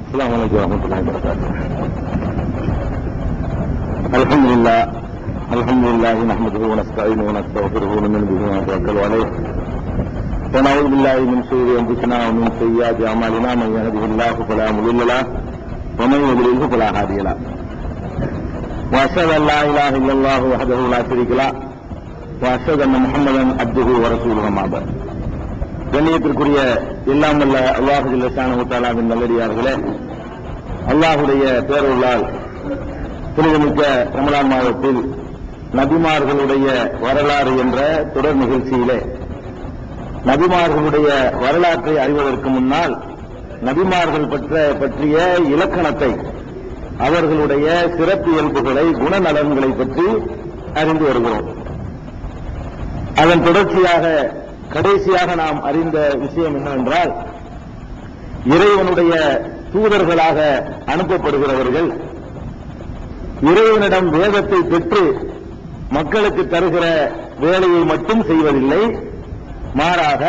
السلام عليكم ورحمة الله وبركاته. الحمد لله نحمده ونستعينه ونستغفره ونؤمن به ونتوكل عليه ونعوذ بالله من شرور أنفسنا ومن سيئات أعمالنا من يهده الله فلا مضل له ومن يضلله فلا هادي له وأشهد أن لا إله إلا الله وحده لا شريك له وأشهد أن محمدا عبده ورسوله أما بعد. கண்ணியத்திற்குரிய எல்லாம் வல்ல அல்லாஹ் ஜல்ல ஷானஹு தஆலாவின் நல்லடியார்களே, அல்லாஹுடைய பேரருளால் புனிதமிக்க ரமலான் மாதத்தில் நபிமார்களுடைய வரலாறு என்ற தொடர் நிகழ்ச்சியிலே நபிமார்களுடைய வரலாற்றை அறிவதற்கு முன்னால் நபிமார்கள் பற்றிய இலக்கணத்தை, அவர்களுடைய சிறப்பியல்புகளை, குணநலன்களை பற்றி அறிந்து வருகிறோம். அதன் தொடர்ச்சியாக கடைசியாக நாம் அறிந்த விஷயம் என்னவென்றால், இறைவனுடைய தூதர்களாக அனுப்பப்படுகிறவர்கள் இறைவனிடம் வேதத்தை பெற்று மக்களுக்கு தருகிற வேலையை மட்டும் செய்வதில்லை, மாறாக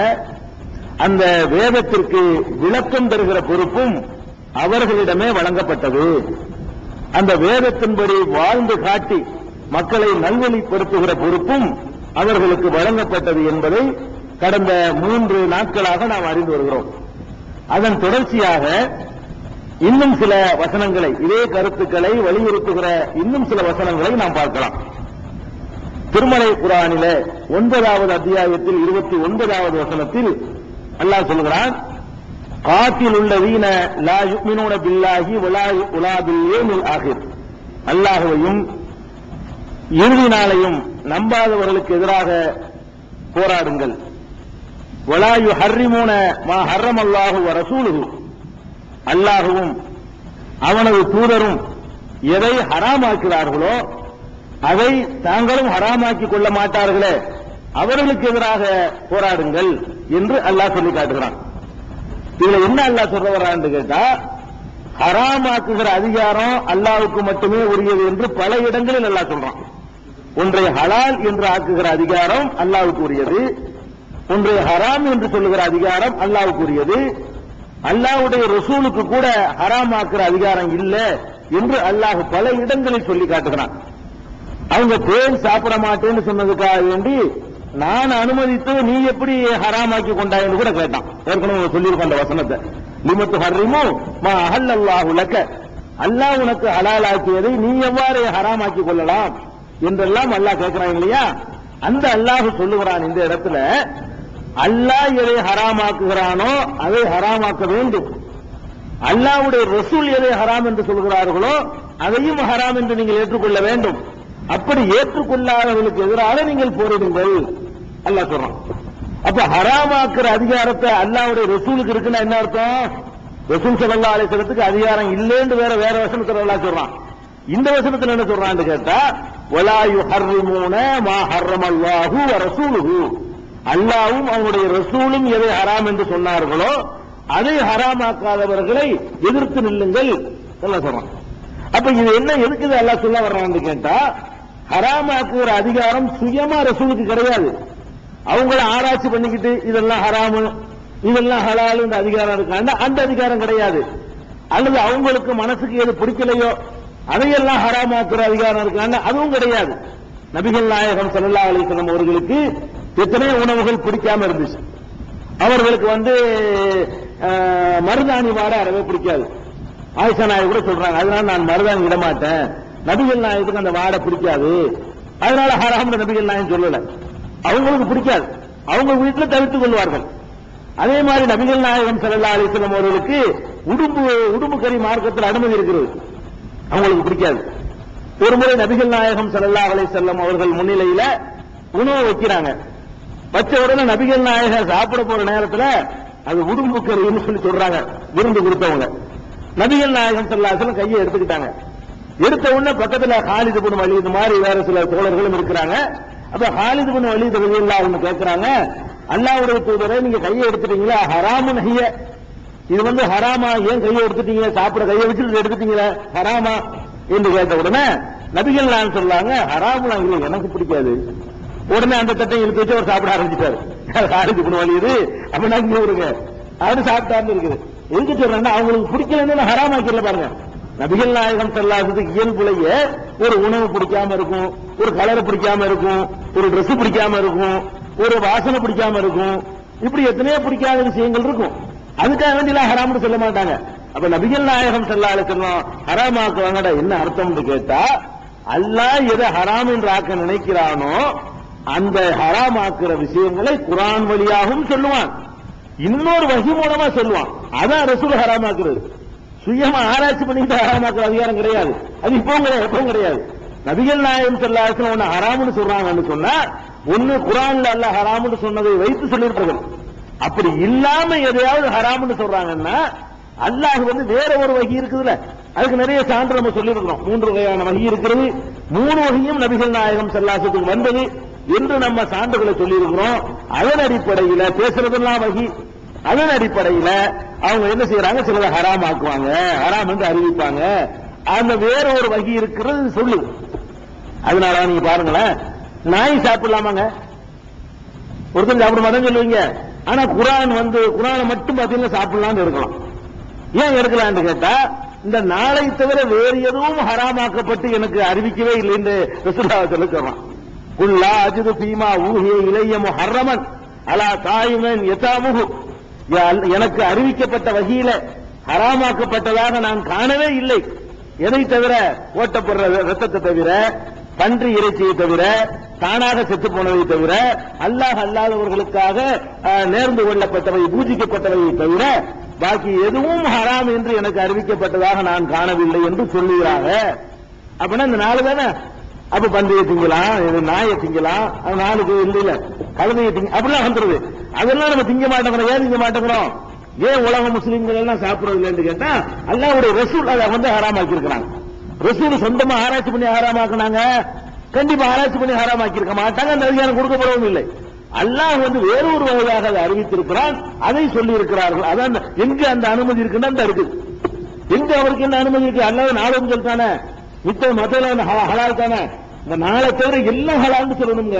அந்த வேதத்திற்கு விளக்கம் தருகிற பொறுப்பும் அவர்களிடமே வழங்கப்பட்டது. அந்த வேதத்தின்படி வாழ்ந்து காட்டி மக்களை நல்வழிப்படுத்துகிற பொறுப்பும் அவர்களுக்கு வழங்கப்பட்டது என்பதை கடந்த 3 நாட்களாக நாம் அறிந்து வருகிறோம். அதன் தொடர்ச்சியாக இன்னும் சில வசனங்களை, இதே கருத்துக்களை வலியுறுத்துகிற இன்னும் சில வசனங்களை நாம் பார்க்கலாம். திருமலை குர்ஆனிலே 9வது அத்தியாயத்தில் 29வது வசனத்தில் அல்லாஹ் சொல்கிறான், காத்திலுள்ளதீன லா யுமினூன பில்லாஹி வலா பில் யௌமில் ஆகிர், அல்லாஹ்வையும் இறுதி நாளையும் நம்பாதவர்களுக்கு எதிராக போராடுங்கள். வலா யுஹர்ரிமூன மா ஹர்ரமல்லாஹு வ ரசூலுஹு, அல்லாஹ்வும் அவனது தூதரும் எதை ஹராமாக்கிறார்களோ அதை தாங்களும் ஹராமாக்கிக் கொள்ள மாட்டார்களே, அவர்களுக்கு எதிராக போராடுங்கள் என்று அல்லாஹ் சொல்லி காட்டுகிறான். இதுல என்ன அல்லாஹ் சொல்ல வர்றான்னு கேட்டா, ஹராமாக்குகிற அதிகாரம் அல்லாஹ்வுக்கு மட்டுமே உரியது என்று பல இடங்களில் அல்லாஹ் சொல்றான். ஒன்றை ஹலால் என்று ஆக்குகிற அதிகாரம் அல்லாஹ்வுக்கு உரியது, ஒன்றை ஹராம் என்று சொல்லுகிற அதிகாரம் அல்லாஹ்வுக்கு உரியது. அல்லாஹ்வுடைய ரசூலுக்கு கூட ஹராம் ஆக்குற அதிகாரம் இல்ல என்று அல்லாஹ் பல இடங்களில் சொல்லி காட்டுகிறான். அவங்க தேன் சாப்பிட மாட்டேன்னு சொன்னதுக்காக வேண்டி நான் அனுமதித்து நீ எப்படி ஹராமாக்கி கொண்டாய் என்று கூட கேட்டான். ஏற்கனவே சொல்லியிருக்கோம் அந்த வசனத்தை, லிமத்து ஹர்ரிமு மா அஹல்லல்லாஹு லக, அல்லாஹ் உனக்கு ஹலாலாக்கியதை நீ எவ்வாறு ஹராமாக்கி கொள்ளலாம் என்றெல்லாம் அல்லாஹ் கேட்கிறான் இல்லையா. அந்த அல்லாஹ் சொல்லுகிறான் இந்த இடத்துல, அல்லாஹ் எதை ஹராமாக்குகிறானோ அதை ஹராமாக்க வேண்டும், அல்லாஹ்வுடைய ரசூல் எதை ஹராம் என்று சொல்கிறார்களோ அதையும் ஹராம் என்று நீங்கள் ஏற்றுக்கொள்ள வேண்டும். அப்படி ஏற்றுக்கொள்ளாதவர்களுக்கு எதிராக நீங்கள் போரிடுங்கள் அல்லாஹ் சொல்றான். அப்ப ஹராமாக்குற அதிகாரத்தை அல்லாஹ்வுடைய ரசூலுக்கு இருக்குன்னா என்ன அர்த்தம்? ரசூல் ஸல்லல்லாஹு அலைஹி வஸல்லத்துக்கு அதிகாரம் இல்லைன்னு வேற வசனத்துல அல்லாஹ் சொல்றான். இந்த வசனத்துல என்ன சொல்றான்னு கேட்டா, வலா யுஹர்ரிமூன மா ஹர்ரமல்லாஹு வ ரசூலுஹு, அல்லாஹ்வும் அவனுடைய ரசூலும் எதை ஹராம் என்று சொன்னார்களோ அதை ஹராமாக்காதவர்களை எதிர்த்து நில்லுங்கள் அல்லாஹ் சொல்றான். அப்ப இது என்ன, எதுக்கு அல்லாஹ் சொல்ல வர்றான்னு கேட்டா, ஹராமாக்குற அதிகாரம் சுயமா ரசூலுக்கு கிடையாது. அவங்கள ஆராய்ச்சி பண்ணிக்கிட்டு இதெல்லாம் ஹராமு இதெல்லாம் ஹலால் என்ற அதிகாரம் இருக்காங்க, அந்த அதிகாரம் கிடையாது. அல்லது அவங்களுக்கு மனசுக்கு எது பிடிக்கலையோ அதையெல்லாம் ஹராமாக்குற அதிகாரம் இருக்காங்க, அதுவும் கிடையாது. நபிகள் நாயகம் ஸல்லல்லாஹு அலைஹி வஸல்லம் அவர்களுக்கு எத்தனையோ உணவுகள் பிடிக்காம இருந்துச்சு. அவர்களுக்கு மருதாணி வாட அறவே பிடிக்காது. ஆயிஷா நாயகம் கூட சொல்றாங்க, அதனால நான் மருதாணி விட மாட்டேன், நபிகள் நாயகத்துக்கு அந்த வாடை பிடிக்காது, அதனால ஹராம் நபிகள் நாயகம் சொல்லல. அவங்களுக்கு பிடிக்காது, அவங்க வீட்டில் தவிர்த்துக் கொள்வார்கள். அதே மாதிரி நபிகள் நாயகம் ஸல்லல்லாஹு அலைஹி வஸல்லம் அவர்களுக்கு உடும்பு கறி மார்க்கத்தில் அனுமதி இருக்கிறது, அவங்களுக்கு பிடிக்காது. ஒரு முறை நபிகள் நாயகம் ஸல்லல்லாஹு அலைஹி வஸல்லம் அவர்கள் முன்னிலையில உணவு வைக்கிறாங்க. வச்ச உடனே நபிகள் நாயகம் சாப்பிட போற நேரத்தில் அது உடும்பு கறின்னு சொல்லி சொல்றாங்க விருந்து கொடுத்தவங்க. நபிகள் நாயகம் ஸல்லல்லாஹு அலைஹி வஸல்லம் கையை எடுத்துக்கிட்டாங்க. எடுத்த உடனே பக்கத்துல ஹாலித் இப்னு வலீத் மாதிரி வேற சில தோழர்களும் இருக்கிறாங்க. அப்ப ஹாலித் இப்னு வலீத் ரலியல்லாஹு அன்ஹு கேட்கிறாங்க, அல்லாஹ்வுடைய தூதரே நீங்க கையை எடுத்துட்டீங்களா, ஹராமுன் ஹிய, இது ஹராமா, ஏன் கையை எடுத்துட்டீங்க, சாப்பிட கையை வச்சுட்டு எடுத்துட்டீங்களா, ஹராமா என்று கேட்ட உடனே நபிகள் நாயகம் சொல்லாங்க, ஹராமுலாம் இல்லை, எனக்கு பிடிக்காது. உடனே அந்த தட்டை இழுத்து வச்சு அவர் சாப்பிட ஆரம்பிச்சிட்டாரு. ஹாலித் இப்னு வலீத் அப்ப நான் இங்க வருங்க அவரு சாப்பிட்டாருன்னு இருக்குது. எதுக்கு சொல்றேன்னா அவங்களுக்கு பிடிக்கலன்னு ஹராமாக்கல பாருங்க. நபிகள் நாயகம் ஸல்லல்லாஹு இயல்புலையே ஒரு உணவு பிடிக்காம இருக்கும், ஒரு கலரை பிடிக்காம இருக்கும், ஒரு Dress பிடிக்காம இருக்கும், ஒரு வாசனை பிடிக்காம இருக்கும், இப்படி எத்தனையோ பிடிக்காத விஷயங்கள் இருக்கும். அதுக்காக வேண்டியெல்லாம் ஹராம்னு சொல்ல மாட்டாங்க. அப்ப நபிகள் நாயகம் ஸல்லல்லாஹு அலைஹி வஸல்லம் ஹராமாக்குவாங்கடா என்ன அர்த்தம்னு கேட்டா, அல்லாஹ் எதை ஹராம் என்று ஆக்க நினைக்கிறானோ அந்த ஹராமாக்குற விஷயங்களை குர்ஆன் வழியாகவும் சொல்லுவான், இன்னொரு வஹி மூலமா சொல்லுவான். அதான் ரசூல் ஹராமாக்குறது. சுயமா ஆராய்ச்சி பண்ணிட்டு ஹராமாக்குற அதிகாரம் கிடையாது. அது எப்பவும் கிடையாது. நபிகள் நாயகம் ஸல்லல்லாஹு அலைஹி வஸல்லம் ஒன்னு ஹராம்னு சொல்றாங்கன்னு சொன்னா ஒன்னு குர்ஆன்ல அல்லாஹ் ஹராம்னு சொன்னதை வைத்து சொல்லியிருப்பார்கள். அப்படி இல்லாம எதையாவது ஹராம்னு சொல்றாங்கன்னா அல்லாஹ் வேற ஒரு வகி இருக்குதுல்ல, அதுக்கு நிறைய சான்று நம்ம சொல்லி இருக்கிறோம். 3 வகையான வகி இருக்கிறது. 3 வகையும் நபிகள் நாயகம் ஸல்லல்லாஹு அலைஹி வஸல்லம் வந்தது என்று நம்ம சான்றுகளை சொல்லி இருக்கிறோம். அதன் அடிப்படையில் பேசுறதெல்லாம் வகி. அதன் அடிப்படையில் அவங்க என்ன செய்யறாங்க, சிலதை ஹராம் ஆக்குவாங்க, ஹராம் என்று அறிவிப்பாங்க. அந்த வேற ஒரு வகி இருக்கிறது சொல்லு. அதனால நீங்க பாருங்களேன், நாய் சாப்பிடலாமாங்க? ஒருத்தர் சாப்பிட மாட்டேன்னு சொல்லுவீங்க. ஆனா குர்ஆனை மட்டும் பாத்தீங்கன்னா சாப்பிடலாம்னு இருக்கலாம். ஏன் எடுக்கலான்னு கேட்டா, இந்த நாளை தவிர வேறு எதுவும் ஹராமாக்கப்பட்டு எனக்கு அறிவிக்கவே இல்லை என்று ரசூலுல்லாஹ் சொல்றான். குல்லா அஜிது ஃபீமா ஊஹிய இலைய முஹர்ரமன் அலா தாயிமன் யதாமுஹு, எனக்கு அறிவிக்கப்பட்ட வகையில ஹராமாக்கப்பட்டதாக நான் காணவே இல்லை. எதை தவிர, ஓட்டப்படுற ரத்தத்தை தவிர, பன்றி இறைச்சியை தவிர, தானாக செத்து போனதை தவிர, அல்லாஹ் அல்லாதவர்களுக்காக நேர்ந்து கொள்ளப்பட்டவை, பூஜிக்கப்பட்டவையை தவிர பாக்கி எதுவும் ஹராம் என்று எனக்கு அறிவிக்கப்பட்டதாக நான் காணவில்லை என்று சொல்லுகிறாங்க. அப்படின்னா இந்த 4 தானே. அப்ப பன்றியை திங்கலாம், நாயை திங்கலாம், 4 இல்ல கழுதையை திங்க, அப்படிலாம் வந்துருது. அதெல்லாம் நம்ம திங்க மாட்டேங்கிறோம். ஏன் திங்க மாட்டேங்கிறோம்? ஏன் உலக முஸ்லீம்கள் எல்லாம் சாப்பிடுறது இல்லைன்னு கேட்டா, அல்லாஹ்வுடைய ரசூல் அதை ஹராமாக்கி இருக்கிறாங்க. ரசூல் சொந்தமா ஆராய்ச்சி பண்ணி ஹராமாக்குனாங்க? கண்டிப்பா ஆராய்ச்சி பண்ணி ஹராமாக்கி இருக்க மாட்டாங்க. அந்த அதிகாரம் கொடுக்கப்படவும் இல்லை. அல்லாஹ் வேறொரு வகையாக அதை அறிவித்திருக்கிறான், அதை சொல்லி இருக்கிறார்கள். அதான் எங்க அந்த அனுமதி இருக்குன்னா அந்த இருக்குது. எங்க அவருக்கு என்ன அனுமதி இருக்கு? அல்லாஹ் 4 சொல்லிட்டானே, மித்த மதல ஹலால் தானே. இந்த 4 தவிர எல்லாம் ஹலால்னு சொல்லணுங்க.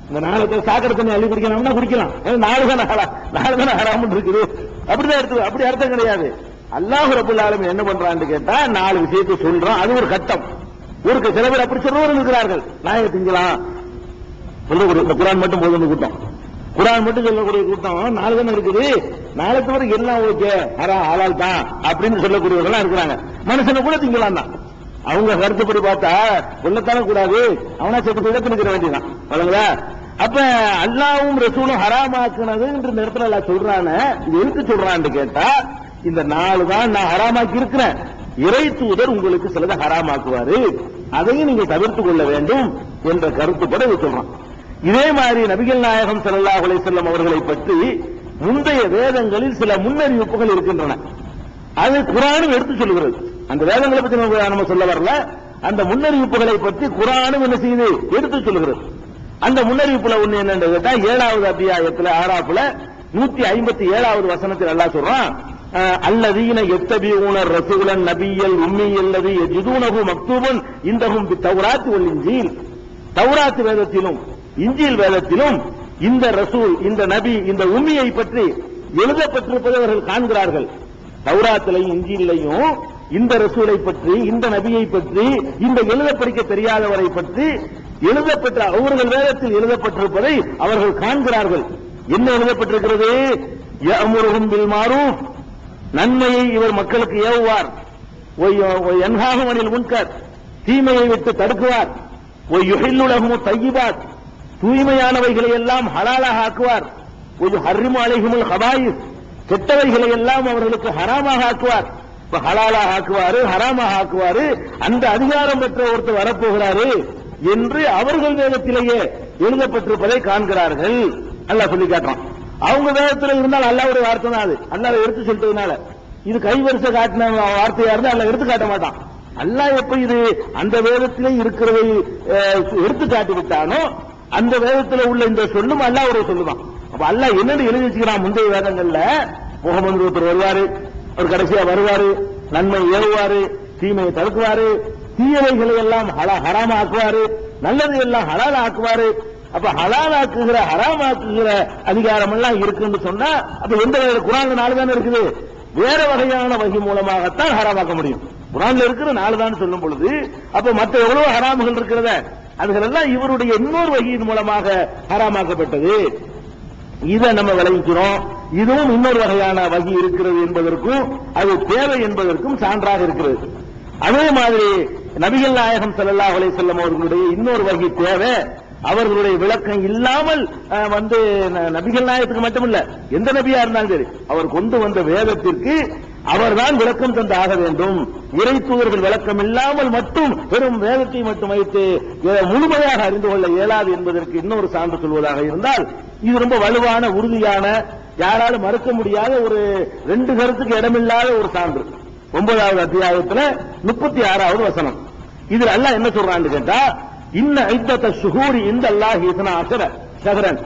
இந்த 4 தவிர சாக்கடை தண்ணி அள்ளி குடிக்கணும்னா குடிக்கலாம். 4 தானே ஹராம் இருக்குது. அப்படிதான் எடுத்து, அப்படி அர்த்தம் கிடையாது. அல்லாஹ் ரப்பல் ஆலமீன் என்ன பண்றான்னு கேட்டா 4 விஷயத்தை சொல்றான். அது ஒரு கட்டம். ஊருக்கு சில பேர் அப்படி சொல்றவர்கள் இருக்கிறார்கள். நாயை திங்கலாம் சொல்லக்கூடிய, இந்த குர்ஆன் மட்டும் போதும் கூட்டம், குர்ஆன் மட்டும் சொல்லக்கூடிய கூட்டம் 4 தானே இருக்குது. 4 தவிர எல்லாம் ஓகே, ஹலால் தான் அப்படின்னு சொல்லக்கூடியவர்கள் இருக்கிறாங்க. மனுஷனை கூட திங்கலாம் தான். அவங்க கருத்துப்படி பார்த்தா கொல்லத்தானே கூடாது, அவனா செத்து போய் நிற்க வேண்டியதான். வழங்குதா? அப்ப அல்லாஹ்வும் ரசூலும் ஹராமாக்குனது என்று நேரத்தில் எல்லாம் சொல்றானே, இது எதுக்கு சொல்றான்னு கேட்டா, இந்த 4 தான் நான் ஹராமாக்கி இருக்கிறேன், இறை தூதர் உங்களுக்கு சிலதை ஹராமாக்குவாரு, அதையும் நீங்க தவிர்த்து கொள்ள வேண்டும் என்ற கருத்துப்பட சொல்றான். இதே மாதிரி நபிகள் நாயகம் ஸல்லல்லாஹு அலைஹி வஸல்லம் அவர்களை பற்றி முந்தைய வேதங்களில் சில முன்னறிவிப்புகள் இருக்கின்றன. அது குர்ஆனும் எடுத்து சொல்லுகிறது. அந்த வேதங்களை பற்றி நம்ம சொல்ல வரல, அந்த முன்னறிவிப்புகளை பற்றி குர்ஆனும் என்ன செய்யுது, எடுத்து சொல்லுகிறது. அந்த முன்னறிவிப்புல ஒண்ணு என்னன்னு கேட்டா, 7வது அத்தியாயத்துல ஆராஃப்ல 157வது வசனத்தில் அல்லாஹ் சொல்றான், அல்லதீன யத்தபிஊன ரசூலன் நபியல் உம்மியல்லதி யஜிதூனஹு மக்தூபன் இந்தஹும் பித்தௌராத் வல் இன்ஜீல். தௌராத் வேதத்திலும் இன்ஜீல் வேதத்திலும் இந்த ரசூல், இந்த நபி, இந்த உம்மியை பற்றி எழுதப்பட்டிருப்பதை அவர்கள் காண்கிறார்கள். தௌராத்திலையும் இன்ஜீலையும் இந்த ரசூலை பற்றி, இந்த நபியை பற்றி, இந்த எழுத படிக்க தெரியாதவரை பற்றி எழுதப்பட்ட அவர்கள் வேதத்தில் எழுதப்பட்டிருப்பதை அவர்கள் காண்கிறார்கள். என்ன எழுதப்பட்டிருக்கிறது? யஅமுருஹும் பில் மாரூஃப், நன்மையை இவர் மக்களுக்கு ஏவுவார், யன்ஹாஹும் அனில் முன்கர், தீமையை விட்டு தடுக்குவார், யுஹில்லு லஹும் தய்யிபாத், தூய்மையானவைகளை எல்லாம் ஹலாலாக ஆக்குவார், யுஹர்ரிமு அலைஹிமுல் ஹபாயிஸ், கெட்டவைகளை எல்லாம் அவர்களுக்கு ஹராமாக ஆக்குவார். ஹலாலாக ஆக்குவாரு, ஹராமாக ஆக்குவாரு. அந்த அதிகாரம் பெற்ற ஒருத்தர் வரப்போகிறாரு என்று அவர்கள் வேதத்திலேயே எழுதப்பட்டிருப்பதை காண்கிறார்கள். அல்லாஹ் சொல்லி காட்டுறான். அவங்க வேதத்தில் இருந்தால் அல்லாஹ்வுடைய வார்த்தை தான் அது. அல்லாஹ் எடுத்து சொல்லிட்டதுனால இது கைவரிசை காட்டின வார்த்தையா இருந்தா அல்லாஹ் எடுத்து காட்ட மாட்டான். அல்லாஹ் எப்ப இது அந்த வேதத்திலே இருக்கிறதை எடுத்து காட்டி விட்டானோ அந்த வேதத்தில் உள்ள இந்த சொல்லும் அல்லாஹ்வுடைய சொல்லுதான். அப்ப அல்லாஹ் என்னன்னு எழுதி வச்சுக்கிறான்? முந்தைய வேதங்கள்ல முகமது ஒருத்தர் வருவாரு, அவர் கடைசியா வருவாரு, நன்மை ஏவுவாரு, தீமையை தடுக்குவாரு, தீயவைகளை எல்லாம் ஹராம ஆக்குவாரு, நல்லது எல்லாம் ஹலால் ஆக்குவாரு. அப்ப ஹலால் ஆக்குகிற ஹராம் ஆக்குகிற அதிகாரம் எல்லாம் இருக்குன்னு சொன்னா அப்ப எந்த குர்ஆன்ல 4 தானே இருக்குது. வேற வகையான வகி மூலமாகத்தான் ஹராமாக்க முடியும். குர்ஆன்ல இருக்கிற 4 தான் சொல்லும் பொழுது அப்ப மற்ற எவ்வளவு ஹராமுகள் இருக்கிறத அதுகளெல்லாம் இவருடைய இன்னொரு வகியின் மூலமாக ஹராமாக்கப்பட்டது. இதை நம்ம விளைவிக்கிறோம். இதுவும் இன்னொரு வகையான வகி இருக்கிறது என்பதற்கும் அது தேவை என்பதற்கும் சான்றாக இருக்கிறது. அதே மாதிரி நபிகள் நாயகம் ஸல்லல்லாஹு அலைஹி வஸல்லம் அவர்களுடைய இன்னொரு வகி தேவை. அவர்களுடைய விளக்கம் இல்லாமல் நபிகள் நாயகத்துக்கு மட்டுமல்ல, எந்த நபியா இருந்தாலும் சரி, அவர் கொண்டு வந்த வேதத்திற்கு அவர்தான் விளக்கம் தந்து ஆக வேண்டும். இறை தூதர்கள் விளக்கம் இல்லாமல் மட்டும் வெறும் வேதத்தை மட்டும் வைத்து முழுமையாக அறிந்து கொள்ள இயலாது என்பதற்கு இன்னொரு சான்று சொல்வதாக இருந்தால், இது ரொம்ப வலுவான உறுதியான யாராலும் மறுக்க முடியாத ஒரு 2 கருத்துக்கு இடமில்லாத ஒரு சான்று. 9வது அத்தியாயத்தில் 36வது வசனம். இதில் அல்லாஹ் என்ன சொல்றான்னு கேட்டா, இன்ன ஐத்தத ஷுஹூரி இன்தல்லாஹி 12 ஷஹ்ரன்,